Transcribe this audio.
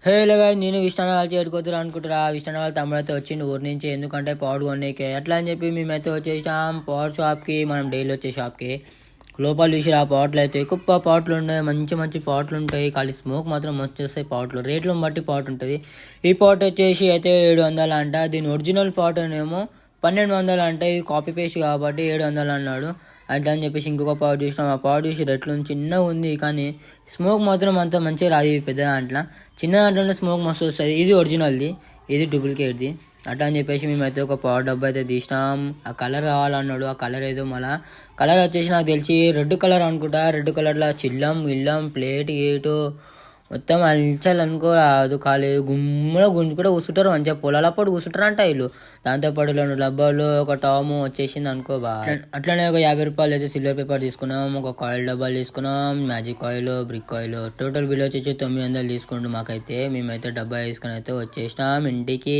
హేలేగా నేను విష్ణాలు చేరుకోతురు అనుకుంటారా. విష్ణాలు తమ్ముడు అయితే వచ్చిండు ఊరి నుంచి, ఎందుకంటే పౌడ్ కొనేకే అట్లా అని చెప్పి మేమైతే వచ్చేసాం పవర్ షాప్కి. మనం డైలీ వచ్చే షాప్కి లోపల చూసి ఆ పాటలు అయితే ఎక్కువ పాటలు ఉన్నాయి, మంచి మంచి పాటలు ఉంటాయి. ఖాళీ స్మోక్ మాత్రం మస్తు వస్తాయి. పాటలు రేట్లను బట్టి పాట ఉంటుంది. ఈ పాట వచ్చేసి అయితే 700 అంట. దీని ఒరిజినల్ పాట ఏమో 1200 అంటే, ఇది కాపీ పేస్ట్ కాబట్టి 700 అన్నాడు. అట్లా అని చెప్పేసి ఇంకొక పవర్ చూసినాం. ఆ పవర్ చూసి రెట్లు చిన్నగా ఉంది, కానీ స్మోక్ మాత్రం అంత మంచిగా రాదు. పెద్ద దాంట్లో చిన్న దాంట్లోనే స్మోక్ మస్తు వస్తుంది. ఇది ఒరిజినల్ది, ఇది డూప్లికేట్ది. అట్లా అని చెప్పేసి మేమైతే ఒక పవర్ డబ్బా అయితే తీసినాం. ఆ కలర్ కావాలన్నాడు. ఆ కలర్ ఏదో మళ్ళా కలర్ వచ్చేసి నాకు తెలిసి రెడ్ కలర్ అనుకుంటా. రెడ్ కలర్లో చిల్లం ఇల్లం ప్లేట్ గేటు మొత్తం అల్చాలి అనుకో. అది ఖాళీ గుమ్మలో గుంజుకుంటే కూర్చుంటారు, మంచిగా పొలాలప్పుడు కూర్చుంటారు అంట వీళ్ళు. దాంతోపాటు 2 డబ్బాలు ఒక టాము వచ్చేసింది అనుకో. అట్లనే ఒక 50 రూపాయలు అయితే సిల్వర్ పేపర్ తీసుకున్నాం. ఒక కాయిల్ డబ్బాలు తీసుకున్నాం, magic oil, brick oil. Total bill వచ్చేసి 900 తీసుకుంటాం మాకైతే. మేమైతే డబ్బా వేసుకుని అయితే వచ్చేసినాం ఇంటికి.